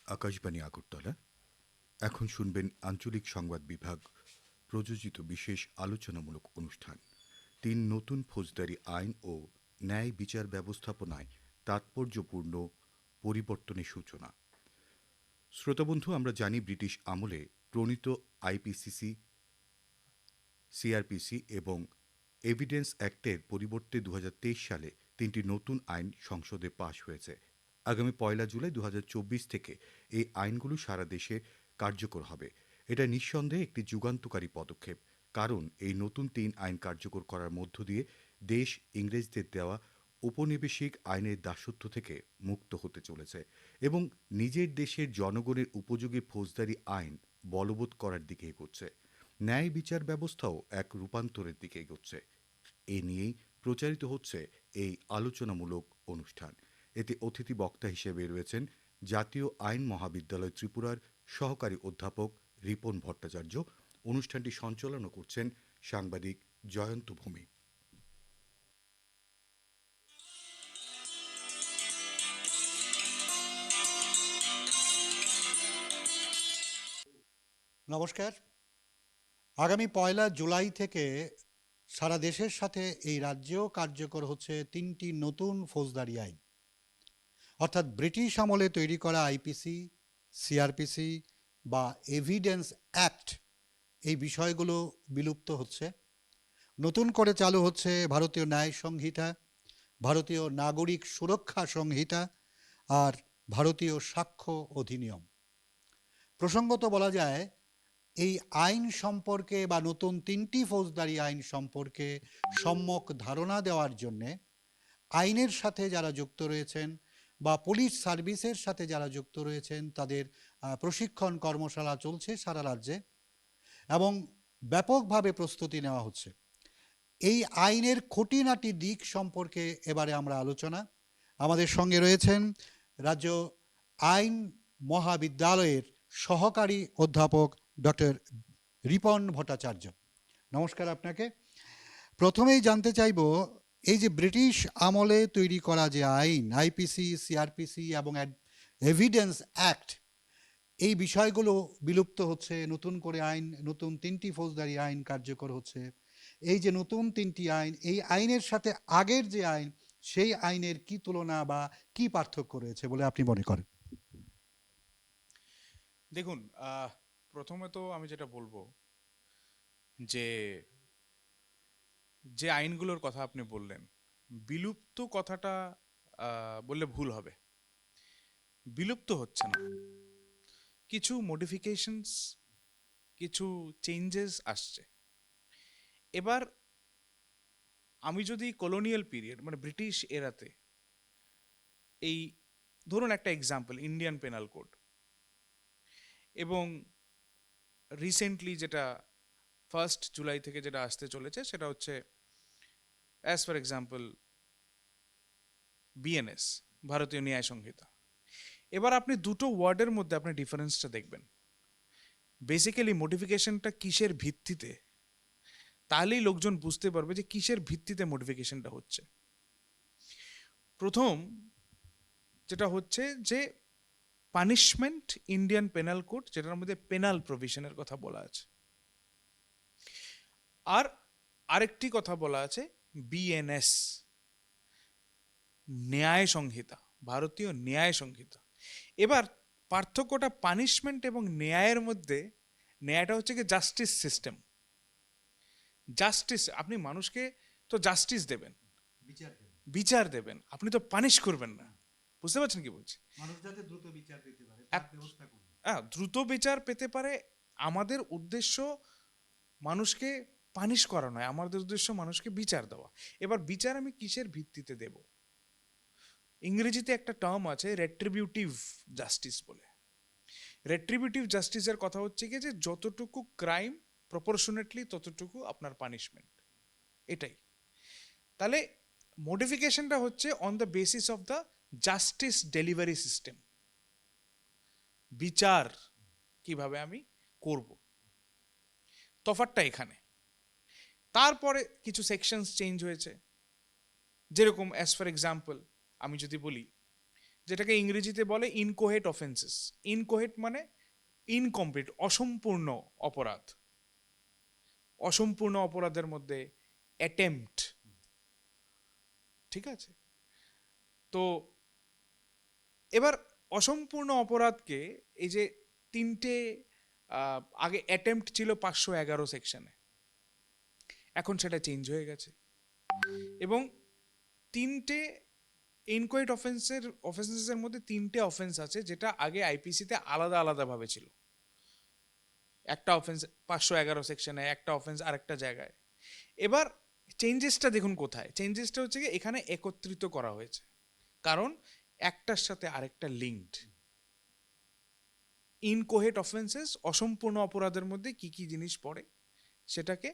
আকাশবাণী আগরতলা। এখন শুনবেন আঞ্চলিক সংবাদ বিভাগ প্রযোজিত বিশেষ আলোচনামূলক অনুষ্ঠান। ৩ নতুন ফৌজদারি আইন ও ন্যায় বিচার ব্যবস্থাপনায় তাৎপর্যপূর্ণ পরিবর্তনের সূচনা। শ্রোতাবন্ধু, আমরা জানি ব্রিটিশ আমলে প্রণীত আইপিসিসি, সিআরপিসি এবং এভিডেন্স অ্যাক্টের পরিবর্তে ২০২৩ সালে ৩টি নতুন আইন সংসদে পাশ হয়েছে। আগামী ১ জুলাই ২০২৪ থেকে এই আইনগুলো সারা দেশে কার্যকর হবে। এটা নিঃসন্দেহে একটি যুগান্তকারী পদক্ষেপ, কারণ এই নতুন ৩ আইন কার্যকর করার মধ্য দিয়ে দেশ ইংরেজদের দেওয়া ঔপনিবেশিক আইনের দাসত্ব থেকে মুক্ত হতে চলেছে এবং নিজের দেশের জনগণের উপযোগী ফৌজদারি আইন বলবৎ করার দিকে এগোচ্ছে। ন্যায় বিচার ব্যবস্থাও এক রূপান্তরের দিকে এগোচ্ছে। এ নিয়েই প্রচারিত হচ্ছে এই আলোচনামূলক অনুষ্ঠান। এতে অতিথি বক্তা হিসেবে রয়েছেন জাতীয় আইন মহাবিদ্যালয় ত্রিপুরার সহকারী অধ্যাপক রিপন ভট্টাচার্য। অনুষ্ঠানটি সঞ্চালনা করছেন সাংবাদিক জয়ন্ত ভৌমিক। নমস্কার। আগামী ১ জুলাই থেকে সারা দেশের সাথে এই রাজ্যেও কার্যকর হচ্ছে ৩টি নতুন ফৌজদারি আইন, অর্থাৎ ব্রিটিশ আমলে তৈরি করা আইপিসি, সিআরপিসি বা এভিডেন্স অ্যাক্ট, এই বিষয়গুলো বিলুপ্ত হচ্ছে। নতুন করে চালু হচ্ছে ভারতীয় ন্যায় সংহিতা, ভারতীয় নাগরিক সুরক্ষা সংহিতা আর ভারতীয় সাক্ষ্য অধিনিয়ম। প্রসঙ্গত বলা যায়, এই আইন সম্পর্কে বা নতুন ৩টি ফৌজদারি আইন সম্পর্কে সম্যক ধারণা দেওয়ার জন্যে আইনের সাথে যারা যুক্ত রয়েছেন বা পুলিশ সার্ভিসের সাথে যারা যুক্ত রয়েছেন তাদের প্রশিক্ষণ কর্মশালা চলছে সারা রাজ্যে এবং ব্যাপকভাবে প্রস্তুতি নেওয়া হচ্ছে। এই আইনের খুঁটিনাটি দিক সম্পর্কে এবারে আমরা আলোচনা। আমাদের সঙ্গে রয়েছেন রাজ্য আইন মহাবিদ্যালয়ের সহকারী অধ্যাপক ডক্টর রিপন ভট্টাচার্য। নমস্কার আপনাকে। প্রথমেই জানতে চাইব, এই যে ব্রিটিশ আমলে তৈরি করা যে আইন, আইপিসি, সিআরপিসি এবং এভিডেন্স অ্যাক্ট, এই বিষয়গুলো বিলুপ্ত হচ্ছে, নতুন করে আইন, নতুন ৩টি ফৌজদারি আইন কার্যকর হচ্ছে। এই যে নতুন ৩টি আইন, এই আইনের সাথে আগের যে আইন, সেই আইনের কি তুলনা বা কি পার্থক্য রয়েছে বলে আপনি মনে করেন? দেখুন, প্রথমে তো আমি যেটা বলবো যে যে আইনগুলোর কথা আপনি বললেন, বিলুপ্ত কথাটা বললে ভুল হবে। বিলুপ্ত হচ্ছে না, কিছু মডিফিকেশনস, কিছু চেঞ্জেস আসছে। এবার আমি যদি কলোনিয়াল পিরিয়ড মানে ব্রিটিশ এরাতে, এই ধরুন একটা এক্সাম্পল, ইন্ডিয়ান পেনাল কোড এবং রিসেন্টলি যেটা 1 জুলাই থেকে যেটা আসতে চলেছে সেটা হচ্ছে অ্যাজ ফর এক্সাম্পল বিএনএস, ভারতীয় ন্যায় সংহিতা। এবার আপনি দুটো ওয়ার্ডের মধ্যে আপনি ডিফারেন্সটা দেখবেন। বেসিক্যালি মডিফিকেশনটা কিসের ভিত্তিতে, তাহলেই লোকজন বুঝতে পারবে যে কিসের ভিত্তিতে মডিফিকেশনটা হচ্ছে। প্রথম যেটা হচ্ছে যে পানিশমেন্ট, ইন্ডিয়ান পেনাল কোড, যেটার মধ্যে পেনাল প্রভিশনের কথা বলা আছে, আর আরেকটি কথা বলা আছে বিএনএস, ন্যায় সংহিতা, ভারতীয় ন্যায় সংহিতা। এবার পার্থক্যটা পানিশমেন্ট এবং ন্যায়ের মধ্যে, ন্যায়টা হচ্ছে কি জাস্টিস সিস্টেম। জাস্টিস, আপনি মানুষকে তো জাস্টিস দেবেন, বিচার দেবেন, আপনি তো পানিশ করবেন না। বুঝতে পারছেন কি বলছি? মানুষ যাতে দ্রুত বিচার পেতে পারে, দ্রুত বিচার পেতে পারে। আমাদের উদ্দেশ্য মানুষকে পানিশ করা নয়, আমাদের উদ্দেশ্য মানুষকে বিচার দেওয়া। এবার বিচার আমি কিসের ভিত্তিতে দেব? ইংরেজিতে একটা টার্ম আছে রেট্রিবিউটিভ জাস্টিস বলে। রেট্রিবিউটিভ জাস্টিসের কথা হচ্ছে কি যে যতটুকু ক্রাইম প্রপোর্শনেটলি ততটুকু আপনার পানিশমেন্ট, এটাই। তাহলে মডিফিকেশনটা হচ্ছে on the basis of the justice delivery system. বিচার কিভাবে আমি করব, তফাৎটা এখানে। তারপরে কিছু সেকশনস চেঞ্জ হয়েছে, যেরকম অ্যাজ ফর এক্সাম্পল আমি যদি বলি যেটাকে ইংরেজিতে বলে ইনকোহেট অফেন্সেস। ইনকোহেট মানে ইনকমপ্লিট, অসম্পূর্ণ অপরাধ। অসম্পূর্ণ অপরাধের মধ্যে অ্যাটেম্পট, ঠিক আছে? তো এবার অসম্পূর্ণ অপরাধকে এই যে তিনটে আগে অ্যাটেম্পট ছিল 511 সেকশনে, এখন সেটা চেঞ্জ হয়ে গেছে। এবং তিনটে ইনকোয়েট অফেন্সেসের মধ্যে তিনটে অফেন্স আছে, যেটা আগে আইপিসিতে আলাদা আলাদাভাবে ছিল। একটা অফেন্স 511 সেকশনে, একটা অফেন্স আরেকটা জায়গায়। এবার চেঞ্জেসটা দেখুন কোথায়। চেঞ্জেসটা হচ্ছে কি এখানে একত্রিত করা হয়েছে, কারণ একটার সাথে আরেকটা লিঙ্কড। ইনকোহেট অফেন্সেস, অসম্পূর্ণ অপরাধের মধ্যে কি কি জিনিস পড়ে সেটাকে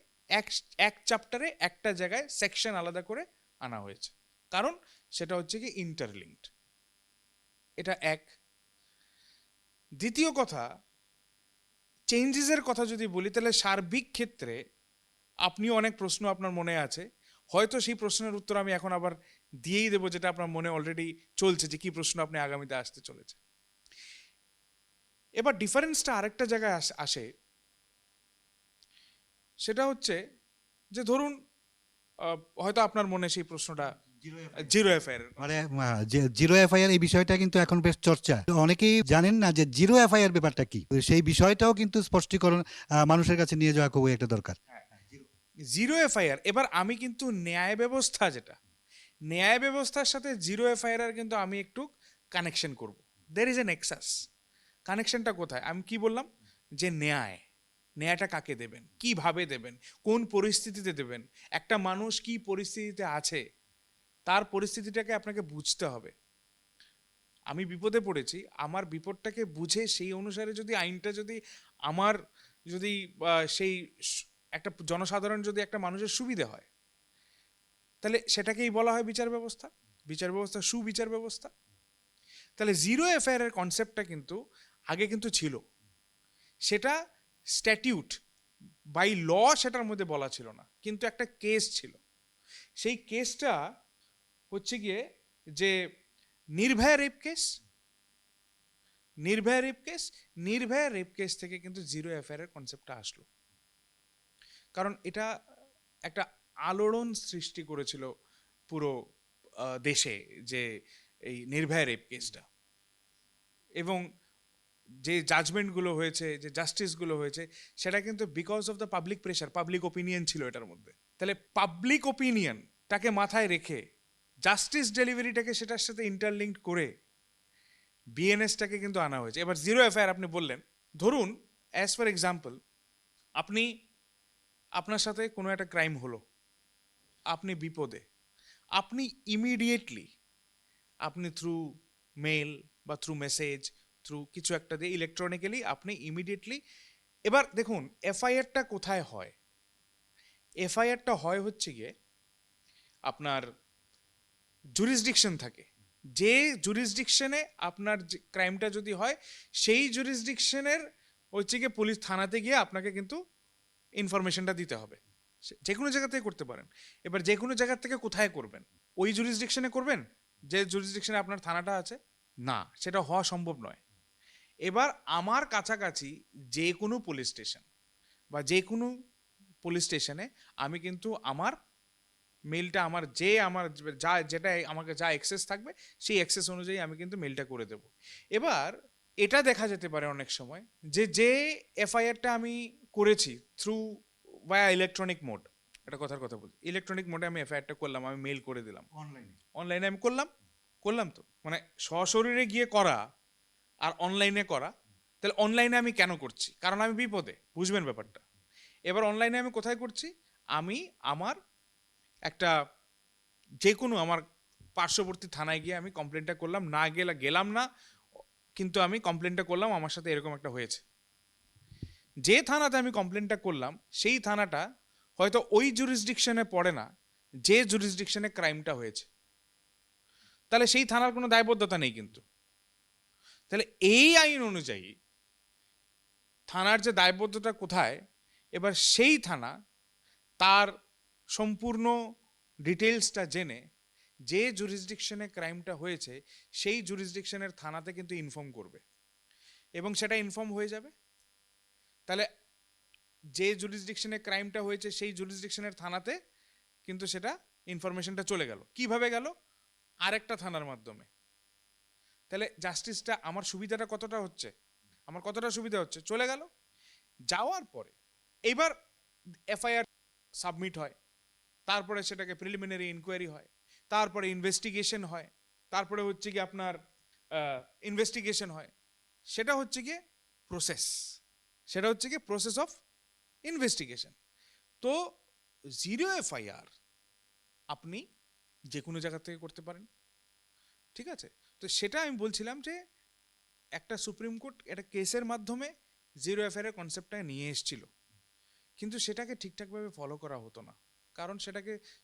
এক চ্যাপ্টারে একটা জায়গায় সেকশন আলাদা করে আনা হয়েছে, কারণ সেটা হচ্ছে কি ইন্টারলিঙ্কড। এটা এক। দ্বিতীয় কথা, চেঞ্জেসের কথা যদি বলি, তাহলে সার্বিক ক্ষেত্রে আপনিও অনেক প্রশ্ন আপনার মনে আছে, হয়তো সেই প্রশ্নের উত্তর আমি এখন আবার দিয়েই দেবো, যেটা আপনার মনে অলরেডি চলছে যে কি প্রশ্ন আপনি আগামীতে আসতে চলেছে। এবার ডিফারেন্সটা আরেকটা জায়গায় আসে, সেটা হচ্ছে যে ধরুন হয়তো আপনার মনে সেই প্রশ্নটা জিরো এফআইআর, মানে জিরো এফআইআর এই বিষয়টা কিন্তু এখন বেশ চর্চা। তো অনেকেই জানেন না যে জিরো এফআইআর ব্যাপারটা কি। তো সেই বিষয়টাও কিন্তু স্পষ্টীকরণ মানুষের কাছে নিয়ে যাওয়া খুবই একটা দরকার। Zero FIR. এবার আমি কিন্তু ন্যায় ব্যবস্থা, যেটা ন্যায় ব্যবস্থার সাথে জিরো এফআইআর কিন্তু আমি একটু কানেকশন করব। There is a Nexus. কানেকশনটা কোথায়? আমি কি বললাম যে ন্যায়টা কাকে দেবেন, কিভাবে দেবেন, কোন পরিস্থিতিতে দেবেন, একটা মানুষ কি পরিস্থিতিতে আছে তার পরিস্থিতিটাকে আপনাকে বুঝতে হবে। আমি বিপদে পড়েছি, আমার বিপদটাকে বুঝে সেই অনুসারে যদি আইনটা যদি আমার যদি সেই একটা জনসাধারণ যদি একটা মানুষের সুবিধে হয়, তাহলে সেটাকেই বলা হয় বিচার ব্যবস্থা। বিচার ব্যবস্থা সুবিচার ব্যবস্থা। তাহলে জিরো এফআইআর এর কনসেপ্টটা কিন্তু আগে কিন্তু ছিল, সেটা স্ট্যাটিউট বাই ল সেটার মধ্যে বলা ছিল না, কিন্তু একটা কেস ছিল। সেই কেসটা হচ্ছে গিয়ে যে নির্ভয়া রেপ কেস থেকে কিন্তু জিরো এফআইআর এর কনসেপ্টটা আসলো, কারণ এটা একটা আলোড়ন সৃষ্টি করেছিল পুরো দেশে, যে এই নির্ভয়া রেপ কেসটা, এবং যে জাজমেন্টগুলো হয়েছে, যে জাস্টিসগুলো হয়েছে, সেটা কিন্তু because of the public pressure, public opinion ছিল এটার মধ্যে। তাহলে পাবলিক ওপিনিয়নটাকে মাথায় রেখে জাস্টিস ডেলিভারিটাকে সেটার সাথে ইন্টারলিঙ্কড করে বিএনএসটাকে কিন্তু আনা হয়েছে। এবার জিরো এফআইআর আপনি বললেন, ধরুন অ্যাজ ফর এক্সাম্পল, আপনার সাথে কোনো একটা ক্রাইম হলো, আপনি বিপদে, আপনি ইমিডিয়েটলি আপনি থ্রু মেল বা থ্রু মেসেজ, থ্রু কিছু একটা দিয়ে ইলেকট্রনিক্যালি আপনি ইমিডিয়েটলি। এবার দেখুন এফআইআরটা কোথায় হয়। এফআইআরটা হয় হচ্ছে গিয়ে আপনার জুরিসডিকশন থাকে, যে জুরিসডিকশনে আপনার ক্রাইমটা যদি হয়, সেই জুরিসডিকশনের হচ্ছে গিয়ে পুলিশ থানাতে গিয়ে আপনাকে কিন্তু ইনফরমেশনটা দিতে হবে। যে কোনো জায়গা থেকে করতে পারেন। এবার যে কোনো জায়গা থেকে কোথায় করবেন? ওই জুরিসডিকশনে করবেন যে জুরিসডিকশনে আপনার থানাটা আছে? না, সেটা হওয়া সম্ভব নয়। এবার আমার কাছাকাছি যে কোনো পুলিশ স্টেশন বা যে কোনো পুলিশ স্টেশনে আমি কিন্তু আমার মেলটা, আমার যেটা আমাকে যা অ্যাক্সেস থাকবে সেই অ্যাক্সেস অনুযায়ী আমি কিন্তু মেলটা করে দেব। এবার এটা দেখা যেতে পারে অনেক সময় যে এফআইআরটা আমি করেছি থ্রু ভায়া ইলেকট্রনিক মোড, একটা কথার কথা বলছি, ইলেকট্রনিক মোডে আমি এফআইআরটা করলাম, আমি মেল করে দিলাম, অনলাইনে আমি করলাম তো, মানে সশরীরে গিয়ে করা আর অনলাইনে করা। তাহলে অনলাইনে আমি কেন করছি? কারণ আমি বিপদে, বুঝবেন ব্যাপারটা। এবার অনলাইনে আমি কোথায় করছি? আমি আমার একটা যে কোনো আমার পার্শ্ববর্তী থানায় গিয়ে আমি কমপ্লেনটা করলাম, গেলাম না, কিন্তু আমি কমপ্লেনটা করলাম আমার সাথে এরকম একটা হয়েছে। যে থানাতে আমি কমপ্লেনটা করলাম সেই থানাটা হয়তো ওই জুরিসডিকশনে পড়ে না যে জুরিসডিকশনে ক্রাইমটা হয়েছে, তাহলে সেই থানার কোনো দায়বদ্ধতা নেই কিন্তু। তাহলে এই আইন অনুযায়ী থানার যে দায়বদ্ধতা কোথায়, এবার সেই থানা তার সম্পূর্ণ ডিটেলসটা জেনে যে জুরিসডিকশনে ক্রাইমটা হয়েছে সেই জুরিসডিকশনের থানাতে কিন্তু ইনফর্ম করবে এবং সেটা ইনফর্ম হয়ে যাবে। তাহলে যে জুরিসডিকশনে ক্রাইমটা হয়েছে সেই জুরিসডিকশনের থানাতে কিন্তু সেটা ইনফরমেশনটা চলে গেল। কিভাবে গেল? আরেকটা থানার মাধ্যমে। তাহলে জাস্টিসটা আমার সুবিধাটা কতটা হচ্ছে, আমার কতটা সুবিধা হচ্ছে, চলে গেল। যাওয়ার পরে এইবার এফআইআর সাবমিট হয়, তারপরে সেটাকে প্রিলিমিনারি ইনকোয়ারি হয়, তারপরে ইনভেস্টিগেশন হয়, তারপরে হচ্ছে কি আপনার ইনভেস্টিগেশন হয়। সেটা হচ্ছে গিয়ে প্রসেস, সেটা হচ্ছে গিয়ে প্রসেস অফ ইনভেস্টিগেশন। তো জিরো এফআইআর আপনি যে কোনো জায়গা থেকে করতে পারেন, ঠিক আছে? তো সেটা আমি বলছিলাম যে একটা সুপ্রিম কোর্ট একটা কেসের মাধ্যমে জিরো এফআইআর কনসেপ্টটা নিয়ে এসেছিল, কিন্তু সেটাকে ঠিকঠাকভাবে ফলো করা হতো না, কারণ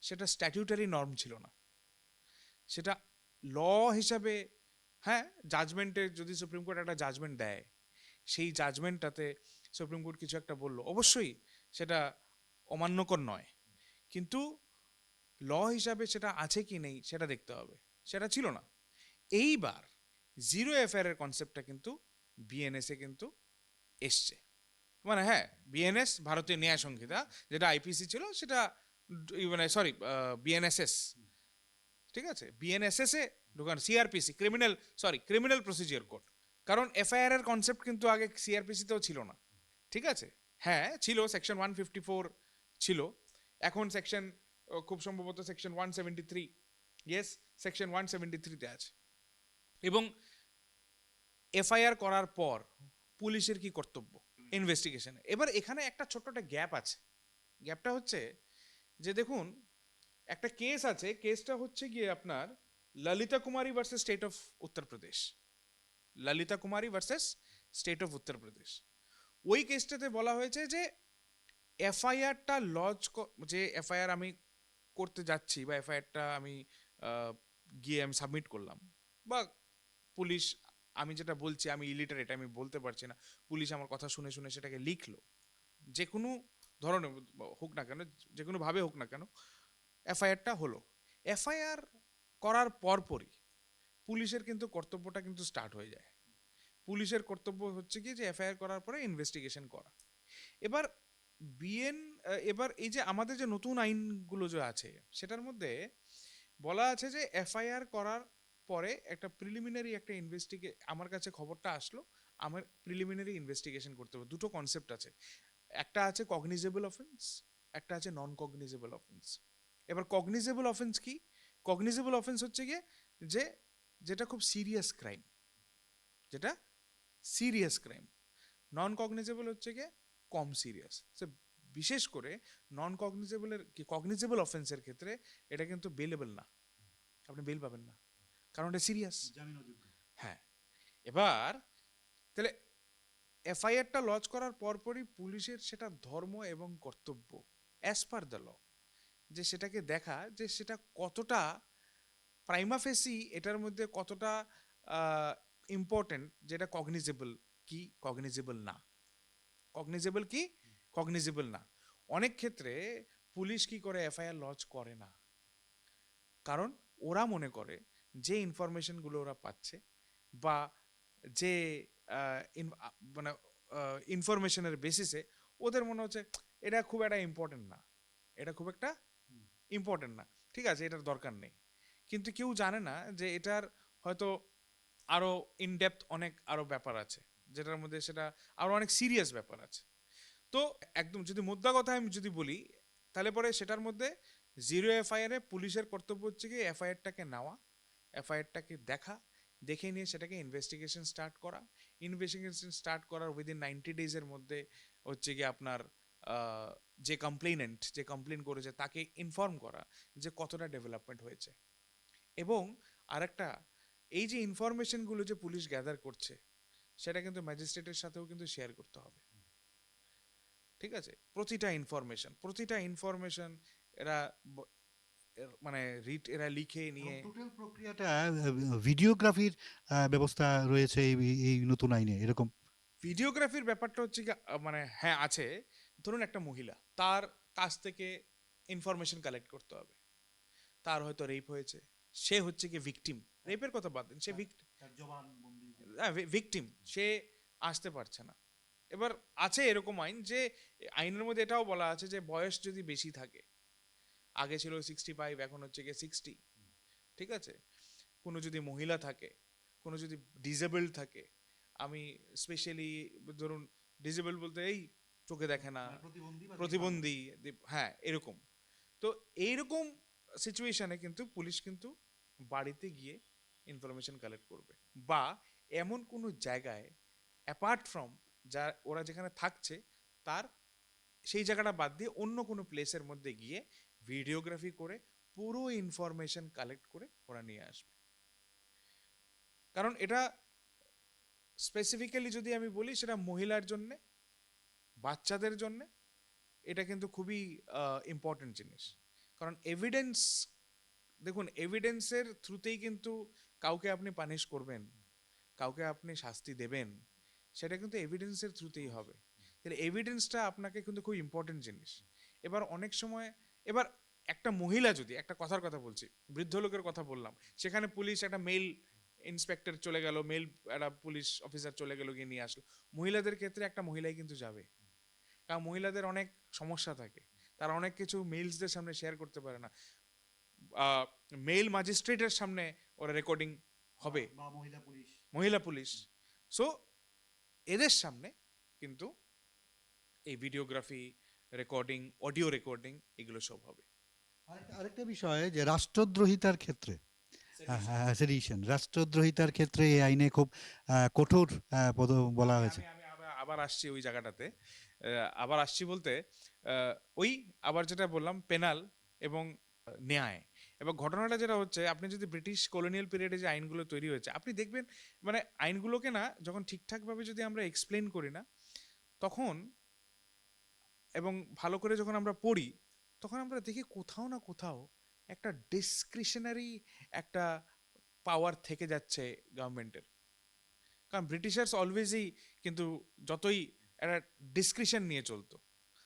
সেটা স্ট্যাটিউটারি নর্ম ছিল না। সেটা ল হিসাবে, হ্যাঁ, জাজমেন্টে যদি সুপ্রিম কোর্ট একটা জাজমেন্ট দেয়, সেই জাজমেন্টটাতে সুপ্রিম কোর্ট কিছু একটা বললো, অবশ্যই সেটা অমান্যকর নয়, কিন্তু ল হিসাবে সেটা আছে কি নেই সেটা দেখতে হবে, সেটা ছিল না। এইবার জিরো এফআইআর এর কনসেপ্টটা কিন্তু বিএনএস এ কিন্তু এসছে। মানে হ্যাঁ, বিএনএস ভারতীয় ন্যায় সংহিতা, যেটা আইপিসি ছিল সেটা মানে সরি বিএনএসএস, ঠিক আছে, বিএনএসএস এ ঢোকান, সিআরপিসি ক্রিমিনাল প্রসিজিওর কোড। কারণ এফআইআর এর কনসেপ্ট কিন্তু আগে সিআরপিসিতেও ছিল না, ঠিক আছে? হ্যাঁ ছিল, সেকশন 154 ছিল, এখন সেকশন খুব সম্ভবত সেকশন 173, ইয়েস সেকশন 173-তে আছে। এবং এফআইআর করার পর পুলিশের কি কর্তব্য? ইনভেস্টিগেশনে। এবার এখানে একটা ছোট্ট একটা গ্যাপ আছে। গ্যাপটা হচ্ছে যে দেখুন, একটা কেস আছে, কেসটা হচ্ছে গিয়ে আপনার Lalita Kumari versus state of Uttar Pradesh. Lalita Kumari versus state of Uttar Pradesh. ওই কেসটাতে বলা হয়েছে যে এফআইআরটা যে এফআইআর আমি করতে যাচ্ছি বা এফআইআরটা আমি গিয়ে আমি সাবমিট করলাম, বা পুলিশ, আমি যেটা বলছি আমি ইলিটারেট, আমি বলতে পারছি না, পুলিশ আমার কথা শুনে শুনে সেটাকে লিখলো, যে কোনো ধরনের হোক না কেন, যে কোনোভাবে হোক না কেন, এফআইআরটা হলো। এফআইআর করার পরপরই পুলিশের কিন্তু কর্তব্যটা কিন্তু স্টার্ট হয়ে যায়। পুলিশের কর্তব্য হচ্ছে কি যে এফআইআর করার পরে ইনভেস্টিগেশন করা। এবার এবার এই যে আমাদের যে নতুন আইনগুলো যে আছে সেটার মধ্যে বলা আছে যে এফআইআর করার পরে একটা প্রিলিমিনারি একটা আমার কাছে খবরটা আসলো, আমার প্রিলিমিনারি ইনভেস্টিগেশন করতে হবে। দুটো কনসেপ্ট আছে, একটা আছে কগনিজেবল অফেন্স, একটা আছে নন কগনিজেবল অফেন্স। এবার কগনিজেবল অফেন্স কি? কগনিজেবল অফেন্স হচ্ছে গিয়ে যেটা খুব সিরিয়াস ক্রাইম, যেটা সিরিয়াস ক্রাইম। নন কগনিজেবল হচ্ছে গিয়ে কম সিরিয়াস। বিশেষ করে নন কগনিজেবল অফেন্সের ক্ষেত্রে এটা কিন্তু বেলেবল না, আপনি বেল পাবেন না, কারণ এটা সিরিয়াস। হ্যাঁ, এবার তাহলে এফআইআরটা লজ করার পরপরই পুলিশের সেটা ধর্ম এবং কর্তব্য অ্যাজ পার দ্য ল, যে সেটাকে দেখা যে সেটা কতটা প্রাইমা ফেসি, এটার মধ্যে কতটা ইম্পর্টেন্ট, যেটা কগনিজেবল কি কগনিজেবল না, কগনিজেবল কি কগনিজেবল না। অনেক ক্ষেত্রে পুলিশ কি করে এফআইআর লজ করে না, কারণ ওরা মনে করে যে ইনফরমেশনগুলো ওরা পাচ্ছে বা যে মানে ইনফরমেশনের বেসিসে ওদের মনে হচ্ছে এটা খুব একটা ইম্পর্টেন্ট না, এটা খুব একটা ইম্পর্টেন্ট না, ঠিক আছে, এটার দরকার নেই। কিন্তু কেউ জানে না যে এটার হয়তো আরো ইনডেপথ অনেক আরো ব্যাপার আছে, যেটার মধ্যে সেটা আরো অনেক সিরিয়াস ব্যাপার আছে। তো একদম যদি মোদ্দা কথা আমি যদি বলি, তাহলে পরে সেটার মধ্যে জিরো এফআইআরে পুলিশের কর্তব্য হচ্ছে কি এফআইআরটাকে নেওয়া, এফআইআরটাকে দেখে নিয়ে সেটাকে ইনভেস্টিগেশন স্টার্ট করা, ইনভেস্টিগেশন স্টার্ট করার উইদিন 90 ডেজের মধ্যে হচ্ছে কি আপনার যে কমপ্লেন করেছে তাকে ইনফর্ম করা যে কতটা ডেভেলপমেন্ট হয়েছে। এবং আরেকটা, এই যে ইনফরমেশনগুলো যে পুলিশ গ্যাদার করছে সেটা কিন্তু ম্যাজিস্ট্রেটের সাথেও কিন্তু শেয়ার করতে হবে, ঠিক আছে? প্রতিটা ইনফরমেশন এরা মানে এরা লিখে নিয়ে টোটাল প্রক্রিয়াটা ভিডিওগ্রাফির ব্যবস্থা রয়েছে এই নতুন আইনে, এরকম? ভিডিওগ্রাফির ব্যাপারটা হচ্ছে কি মানে হ্যাঁ আছে। ধরুন একটা মহিলা, তার কাছ থেকে ইনফরমেশন কালেক্ট করতে হবে, তার হয়তো রেপ হয়েছে, সে হচ্ছে কি ভিকটিম, রেপের কথা বাদ দিন, সে ভিকটিম, সে আসতে পারছে না। এবার আছে এরকম আইন যে আইনের মধ্যে এটাও বলা আছে যে বয়স যদি বেশি থাকে, আগে ছিল 65, এখন হচ্ছে গিয়ে 60, ঠিক আছে, কোনো যদি মহিলা থাকে, কোনো যদি ডিসেবলড থাকে, আমি স্পেশালি ধরুন ডিসেবল বলতে এই চোখে দেখে না, প্রতিবন্ধী, হ্যাঁ এরকম, তো এইরকম সিচুয়েশনে কিন্তু পুলিশ কিন্তু বাড়িতে গিয়ে ইনফরমেশন কালেক্ট করবে, বা এমন কোনো জায়গায় অ্যাপার্ট ফ্রম যা ওরা যেখানে থাকছে তার সেই জায়গাটা বাদ দিয়ে অন্য কোনো প্লেসের মধ্যে গিয়ে ভিডিওগ্রাফি করে পুরো ইনফরমেশন কালেক্ট করে ওরা নিয়ে আসবে। কারণ এটা স্পেসিফিক্যালি যদি আমি বলি, সেটা মহিলার জন্যে, বাচ্চাদের জন্যে এটা কিন্তু খুবই ইম্পর্টেন্ট জিনিস। কারণ এভিডেন্স, দেখুন এভিডেন্সের থ্রুতেই কিন্তু কাউকে আপনি পানিশ করবেন, কাউকে আপনি শাস্তি দেবেন, সেটা কিন্তু এভিডেন্সের থ্রুতেই হবে। তাহলে এভিডেন্সটা আপনাকে কিন্তু খুব ইম্পর্টেন্ট জিনিস। এবার অনেক সময়, এবার একটা মহিলা যদি, একটা কথার কথা বলছি, বৃদ্ধ লোকের কথা বললাম, সেখানে পুলিশ একটা মেল ইন্সপেক্টর চলে গেল, মেল একটা পুলিশ অফিসার চলে গেল, গিয়ে নিয়ে আসলো। মহিলাদের ক্ষেত্রে একটা মহিলাই কিন্তু যাবে, কারণ মহিলাদের অনেক সমস্যা থাকে, তারা অনেক কিছু মেলসদের সামনে শেয়ার করতে পারে না, মেল ম্যাজিস্ট্রেটের সামনে ওরা রেকর্ডিং হবে, মহিলা পুলিশ, সো এদের সামনে কিন্তু এই ভিডিওগ্রাফি, রেকর্ডিং, অডিও রেকর্ডিং, এগুলো সব হবে। আরেকটা বিষয় যে রাষ্ট্রদ্রোহিতার ক্ষেত্রে, সেডিশন, রাষ্ট্রদ্রোহিতার ক্ষেত্রে এই আইনে খুব কঠোর বলা হয়েছে। আমি আবার আসছি ওই জায়গাটাতে, আবার আসছি বলতে ওই আবার যেটা বললাম পেনাল এবং ন্যায়। এবার ঘটনাটা যেটা হচ্ছে, আপনি যদি ব্রিটিশ কলোনিয়াল পিরিয়ডে যে আইনগুলো তৈরি হয়েছে, আপনি দেখবেন মানে আইনগুলোকে না যখন ঠিকঠাকভাবে যদি আমরা এক্সপ্লেন করি না তখন, এবং ভালো করে যখন আমরা পড়ি, তখন আমরা দেখি কোথাও না কোথাও একটা ডিসক্রিশনারি একটা পাওয়ার থেকে যাচ্ছে গভর্নমেন্টের। কারণ ব্রিটিশার্স অলওয়েজই কিন্তু যতই একটা ডিসক্রিশন নিয়ে চলতো,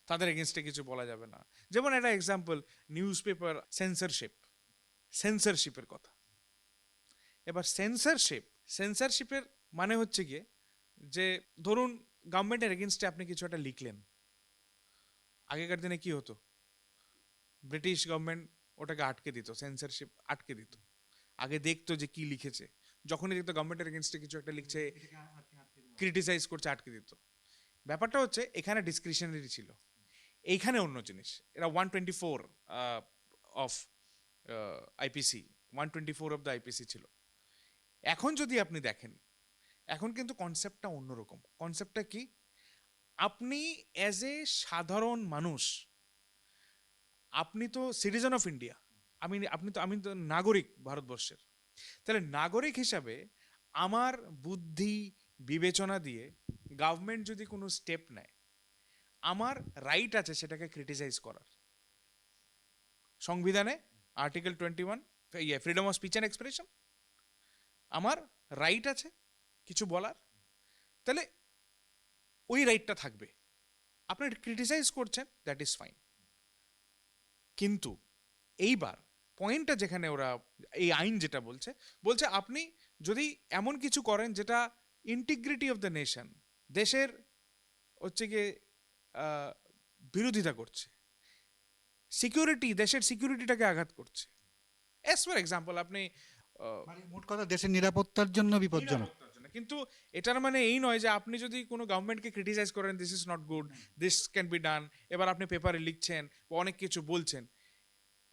তাদের এগেনস্টে কিছু বলা যাবে না। যেমন একটা এক্সাম্পল, নিউজ পেপার সেন্সরশিপের কথা। এবার সেন্সরশিপের মানে হচ্ছে গিয়ে যে ধরুন গভর্নমেন্টের এগেনস্টে আপনি কিছু একটা লিখলেন, আগেকার দিনে কি হতো, ব্রিটিশ গভর্নমেন্ট ওটাকে আটকে দিত, সেন্সরশিপ আটকে দিত, আগে দেখতো যে কি লিখেছে, যখনই দেখতো গভর্নমেন্টের এগেনস্টে কিছু একটা লিখছে, ক্রিটিসাইজ করছে, আটকে দিত। ব্যাপারটা হচ্ছে এখানে ডিসক্রিশনারি ছিল, এইখানে অন্য জিনিস। এরা 124 of IPC, 124 of the IPC ছিল। এখন যদি আপনি দেখেন, এখন কিন্তু কনসেপ্টটা অন্যরকম। কনসেপ্টটা কি, আপনি অ্যাজ এ সাধারণ মানুষ, আপনি তো সিটিজেন অফ ইন্ডিয়া, আমি তো নাগরিক ভারতবর্ষের। তাহলে নাগরিক হিসাবে আমার বুদ্ধি বিবেচনা দিয়ে গভর্নমেন্ট যদি কোনো স্টেপ নেয়, আমার রাইট আছে সেটাকে ক্রিটিসাইজ করার। সংবিধানে article 21, freedom of speech and expression, আমার রাইট আছে কিছু বলার, তাহলে ওই রাইটটা থাকবে। আপনি ক্রিটিসাইজ করছেন, দ্যাট ইজ ফাইন। কিন্তু এইবার পয়েন্টটা যেখানে ওরা, এই আইন যেটা বলছে আপনি যদি এমন কিছু করেন যেটা ইন্টিগ্রিটি অফ দ্য নেশন, দেশের হচ্ছে গিয়ে বিরোধিতা করছে, সিকিউরিটি, দেশের সিকিউরিটিটাকে আঘাত করছে, এস ফর এক্সাম্পল আপনি মোট কথা দেশের নিরাপত্তার জন্য বিপজ্জনক। কিন্তু এটার মানে এই নয় যে আপনি যদি কোনো গভর্নমেন্টকে ক্রিটিসাইজ করেন, this is not good, this can be done, এবার আপনি পেপারে লিখছেন বা অনেক কিছু বলছেন,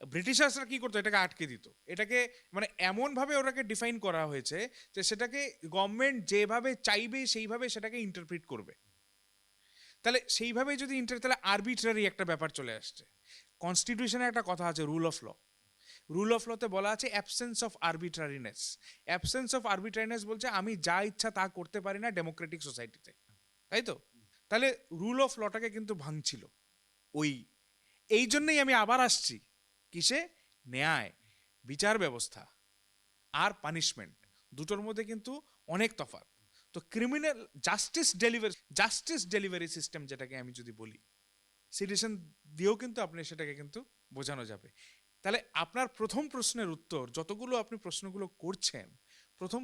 ব্রিটিশার্সরা কি করতো, এটাকে আটকে দিত। এটাকে মানে এমনভাবে ওটাকে ডিফাইন করা হয়েছে যে সেটাকে গভর্নমেন্ট যেভাবে চাইবে সেইভাবে সেটাকে ইন্টারপ্রিট করবে। তাহলে সেইভাবে যদি তাহলে আরবিট্রারি একটা ব্যাপার চলে আসছে। কনস্টিটিউশনে একটা কথা আছে, rule of law. Rule of লতে বলা আছে absence of arbitrariness. Absence of arbitrariness বলছে আমি যা ইচ্ছা তা করতে পারি না ডেমোক্রেটিক সোসাইটিতে, তাই তো? তাহলে রুল অফ লটাকে কিন্তু ভাঙছিল ওই। এই জন্যই আমি আবার আসছি কিসে, ন্যায় বিচার ব্যবস্থা আর পানিশমেন্ট, দুটোর মধ্যে কিন্তু অনেক তফাৎ। তো ক্রিমিনাল জাস্টিস ডেলিভারি সিস্টেম যেটাকে আমি যদি বলি, সিটিজেন দিয়েও কিন্তু আপনি সেটাকে কিন্তু বোঝানো যাবে। তাহলে আপনার প্রথম প্রশ্নের উত্তর, যতগুলো আপনি প্রশ্নগুলো করছেন, প্রথম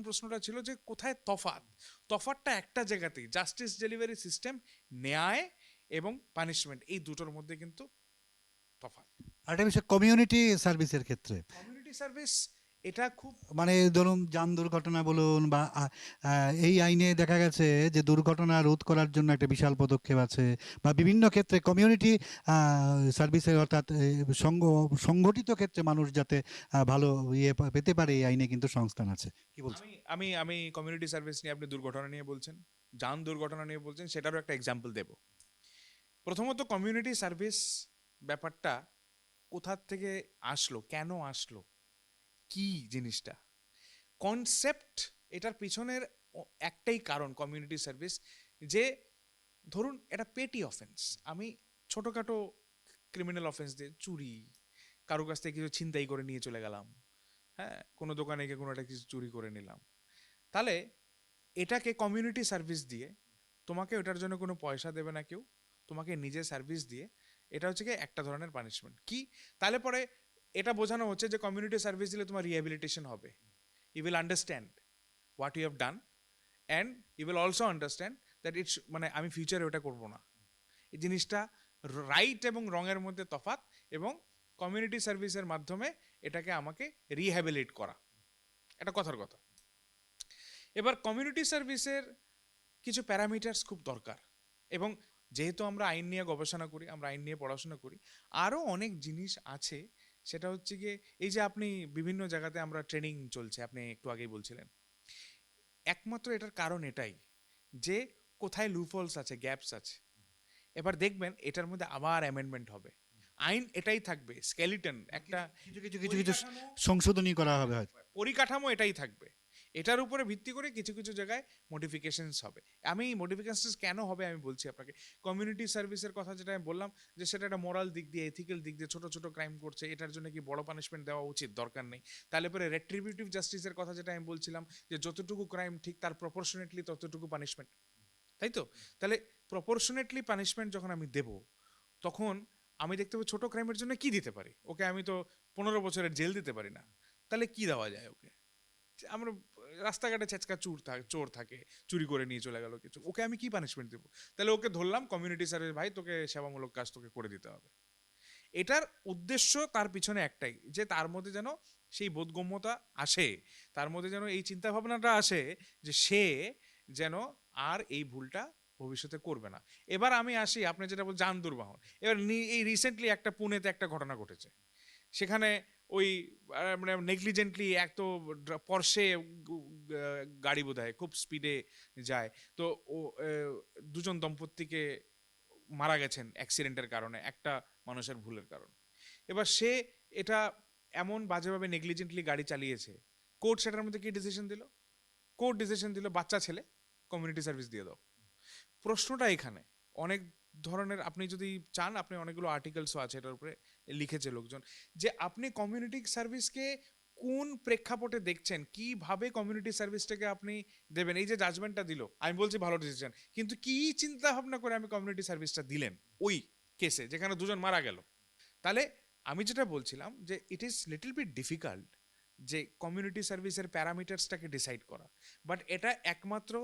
প্রশ্নটা ছিল যে কোথায় তফাৎটা একটা জায়গাতেই, জাস্টিস ডেলিভারি সিস্টেম, ন্যায় এবং পানিশমেন্ট, এই দুটোর মধ্যে কিন্তু তফাৎ। আরেকটা বিষয়, কমিউনিটি সার্ভিসের ক্ষেত্রে কমিউনিটি সার্ভিস এটা খুব মানে ধরুন যান দুর্ঘটনা বলুন বা এই আইনে দেখা গেছে যে দুর্ঘটনা রোধ করার জন্য একটা বিশাল পদক্ষেপ আছে, বা বিভিন্ন ক্ষেত্রে কমিউনিটি সার্ভিসের অর্থাৎ সংগঠিত ক্ষেত্রে মানুষ যাতে ভালো পেতে পারে, এই আইনে কিন্তু সংস্থান আছে। কি বলছেন? আমি আমি কমিউনিটি সার্ভিস নিয়ে, আপনি দুর্ঘটনা নিয়ে বলছেন, যান দুর্ঘটনা নিয়ে বলছেন, সেটারও একটা এক্সাম্পল দেব। প্রথমত কমিউনিটি সার্ভিস ব্যাপারটা কোথা থেকে আসলো, কেন আসলো, কি জিনিসটা, কনসেপ্ট, এটার পিছনের একটাই কারণ কমিউনিটি সার্ভিস, যে ধরুন এটা পেটি অফেন্স, আমি ছোটোখাটো ক্রিমিনাল অফেন্স দিয়ে চুরি, কারো কাছ থেকে কিছু ছিনতাই করে নিয়ে চলে গেলাম, হ্যাঁ, কোনো দোকানে গিয়ে কোনো একটা কিছু চুরি করে নিলাম, তাহলে এটাকে কমিউনিটি সার্ভিস দিয়ে, তোমাকে ওটার জন্য কোনো পয়সা দেবে না কেউ, তোমাকে নিজে সার্ভিস দিয়ে, এটা হচ্ছে কি একটা ধরনের পানিশমেন্ট। কি, তাহলে পরে এটা বোঝানো হচ্ছে যে কমিউনিটি সার্ভিস দিলে তোমার রিহ্যাবিলিটেশন হবে, you will understand what you have done, and you will also understand that it's, মানে আমি ফিউচারে ওটা করবো না। এই জিনিসটা রাইট এবং রঙের মধ্যে তফাৎ, এবং কমিউনিটি সার্ভিসের মাধ্যমে এটাকে আমাকে রিহ্যাবিলিট করা, এটা কথার কথা। এবার কমিউনিটি সার্ভিসের কিছু প্যারামিটার্স খুব দরকার, এবং যেহেতু আমরা আইন নিয়ে গবেষণা করি, আমরা আইন নিয়ে পড়াশোনা করি, আরও অনেক জিনিস আছে। সেটা হচ্ছে গিয়ে এই যে আপনি বিভিন্ন জায়গাতে আমরা ট্রেনিং চলছে, আপনি একটু আগেই বলছিলেন, একমাত্র এটার কারণ এটাই যে কোথায় লুফলস আছে, গ্যাপস আছে। এবার দেখবেন এটার মধ্যে আবার অ্যামেন্ডমেন্ট হবে, আইন এটাই থাকবে, স্কেলিটন একটা কিছু কিছু কিছু কিছু সংশোধনী করা হবে হয়তো। পরিকাঠামো এটাই থাকবে, এটার উপরে ভিত্তি করে কিছু কিছু জায়গায় মডিফিকেশনস হবে। আমি মডিফিকেশনস কেন হবে আমি বলছি আপনাকে। কমিউনিটি সার্ভিসের কথা যেটা আমি বললাম, যে সেটা একটা মোরাল দিক দিয়ে, এথিক্যাল দিক দিয়ে ছোট ছোট ক্রাইম করছে, এটার জন্য কি বড় পানিশমেন্ট দেওয়া উচিত, দরকার নেই। তাহলে পরে রেট্রিবিউটিভ জাস্টিসের কথা যেটা আমি বলছিলাম, যে যতটুকু ক্রাইম ঠিক তার প্রপোর্শনেটলি ততটুকু পানিশমেন্ট, তাই তো? তাহলে প্রপোর্শনেটলি পানিশমেন্ট যখন আমি দেব, তখন আমি দেখতে পাবো ছোট ক্রাইমের জন্য কি দিতে পারি ওকে, আমি তো 15 বছরের জেল দিতে পারি না, তাহলে কি দেওয়া যায় ওকে? আমরা রাস্তাঘাটে ছেচকা চোর থাকে, চুরি করে নিয়ে চলে গেল কিছু, ওকে আমি কি পানিশমেন্ট দেবো? তাহলে ওকে ধরলাম কমিউনিটি সার্ভিস, ভাই তোকে সেবামূলক কাজ তোকে করে দিতে হবে। এটার উদ্দেশ্য তার পিছনে একটাই, যে তার মধ্যে যেন সেই বোধগম্যতা আসে, তার মধ্যে যেন এই চিন্তা ভাবনাটা আসে যে সে যেন আর এই ভুলটা ভবিষ্যতে করবে না। এবার আমি আসি, আপনি যেটা বল যান দুর্বাহন, এবার এই রিসেন্টলি একটা পুনেতে একটা ঘটনা ঘটেছে, সেখানে ওই মানে নেগলিজেন্টলি এক তো পর্শে গাড়ি বোধহয় খুব স্পিডে যায়, তো ও দুজন দম্পতিকে মারা গেছেন অ্যাক্সিডেন্টের কারণে, একটা মানুষের ভুলের কারণে। এবার সে এটা এমন বাজেভাবে নেগলিজেন্টলি গাড়ি চালিয়েছে, কোর্ট সেটার মধ্যে কি ডিসিশন দিল? কোর্ট ডিসিশন দিল বাচ্চা ছেলে, কমিউনিটি সার্ভিস দিয়ে দাও। প্রশ্নটা এখানে অনেক ধরনের, আপনি যদি চান, আপনি অনেকগুলো আর্টিকেলসও আছে এটার উপরে, লিখেছে লোকজন, যে আপনি কমিউনিটি সার্ভিসকে কোন প্রেক্ষাপটে দেখছেন, কিভাবে কমিউনিটি সার্ভিসটাকে আপনি দেবেন। এই যে জাজমেন্টটা দিল, আমি বলছি ভালো ডিসিশন, কিন্তু কি চিন্তা ভাবনা করে আমি কমিউনিটি সার্ভিসটা দিলেন ওই কেসে যেখানে দুজন মারা গেল? তাহলে আমি যেটা বলছিলাম যে it is little bit difficult যে কমিউনিটি সার্ভিসের প্যারামিটার্সটাকে ডিসাইড করা, বাট এটা একমাত্র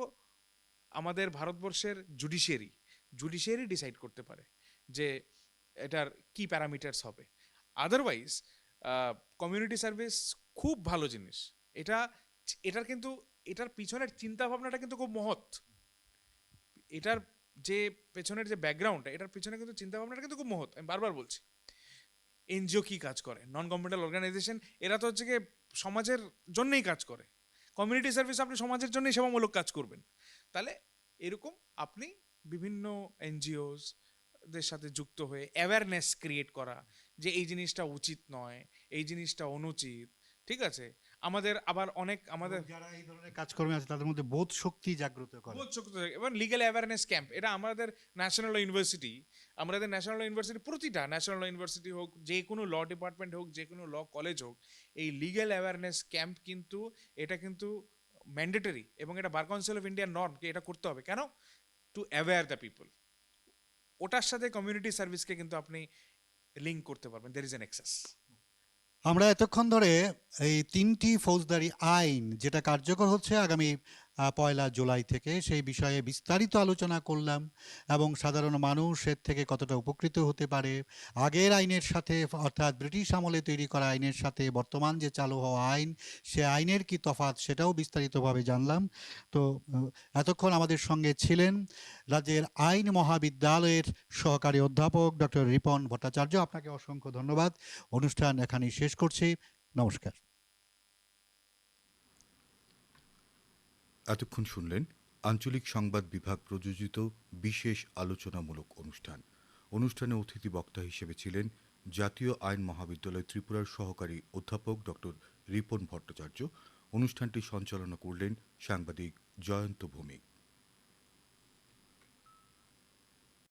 আমাদের ভারতবর্ষের জুডিশিয়ারি ডিসাইড করতে পারে যে এটার কি প্যারামিটার্স হবে। আদারওয়াইজ কমিউনিটি সার্ভিস খুব ভালো জিনিস, এটার কিন্তু এটার পিছনের চিন্তা ভাবনাটা কিন্তু খুব মহৎ, এটার যে পেছনের যে ব্যাকগ্রাউন্ডটা, এটার পিছনে কিন্তু চিন্তা ভাবনাটা কিন্তু খুব মহৎ। আমি বারবার বলছি, এনজিও কি কাজ করে, নন গভর্নমেন্টাল অর্গানাইজেশন, এরা তো হচ্ছে গিয়ে সমাজের জন্যই কাজ করে। কমিউনিটি সার্ভিস আপনি সমাজের জন্যই সেবামূলক কাজ করবেন। তাহলে এরকম আপনি বিভিন্ন এনজিওস দের সাথে যুক্ত হয়ে অ্যাওয়ারনেস ক্রিয়েট করা যে এই জিনিসটা উচিত নয়, এই জিনিসটা অনুচিত, ঠিক আছে। আমাদের আবার অনেক আমাদের যারা এই ধরনের কাজকর্মে আছে তাদের মধ্যে বোধ শক্তি জাগ্রত করে, এবং লিগ্যাল অ্যাওয়ারনেস ক্যাম্প, এটা আমাদের ন্যাশনাল ল ইউনিভার্সিটি, আমাদের ন্যাশনাল ল ইউনিভার্সিটি, প্রতিটা ন্যাশনাল ল ইউনিভার্সিটি হোক, যে কোনো ল ডিপার্টমেন্ট হোক, যে কোনো ল কলেজ হোক, এই লিগ্যাল অ্যাওয়ারনেস ক্যাম্প কিন্তু এটা কিন্তু ম্যান্ডেটরি, এবং এটা বার কাউন্সিল অফ ইন্ডিয়ার নর্মকে এটা করতে হবে। কেন? To aware the people. ওটার সাথে কমিউনিটি সার্ভিসকে কিন্তু আপনি লিঙ্ক করতে পারবেন, দের ইজ এন এক্সেস। আমরা এতক্ষণ ধরে এই 3টি ফৌজদারি আইন যেটা কার্যকর হচ্ছে আগামী 1 জুলাই থেকে, সেই বিষয়ে বিস্তারিত আলোচনা করলাম এবং সাধারণ মানুষ এর থেকে কতটা উপকৃত হতে পারে, আগের আইনের সাথে অর্থাৎ ব্রিটিশ আমলে তৈরি করা আইনের সাথে বর্তমান যে চালু হওয়া আইন, সে আইনের কি তফাৎ সেটাও বিস্তারিতভাবে জানলাম। তো এতক্ষণ আমাদের সঙ্গে ছিলেন রাজ্যের আইন মহাবিদ্যালয়ের সহকারী অধ্যাপক ডক্টর রিপন ভট্টাচার্য। আপনাকে অসংখ্য ধন্যবাদ। অনুষ্ঠান এখানেই শেষ করছি। নমস্কার। এতক্ষণ শুনলেন আঞ্চলিক সংবাদ বিভাগ প্রযোজিত বিশেষ আলোচনামূলক অনুষ্ঠান। অনুষ্ঠানে অতিথি বক্তা হিসেবে ছিলেন জাতীয় আইন মহাবিদ্যালয় ত্রিপুরার সহকারী অধ্যাপক ডক্টর রিপন ভট্টাচার্য। অনুষ্ঠানটি সঞ্চালনা করলেন সাংবাদিক জয়ন্ত ভৌমিক।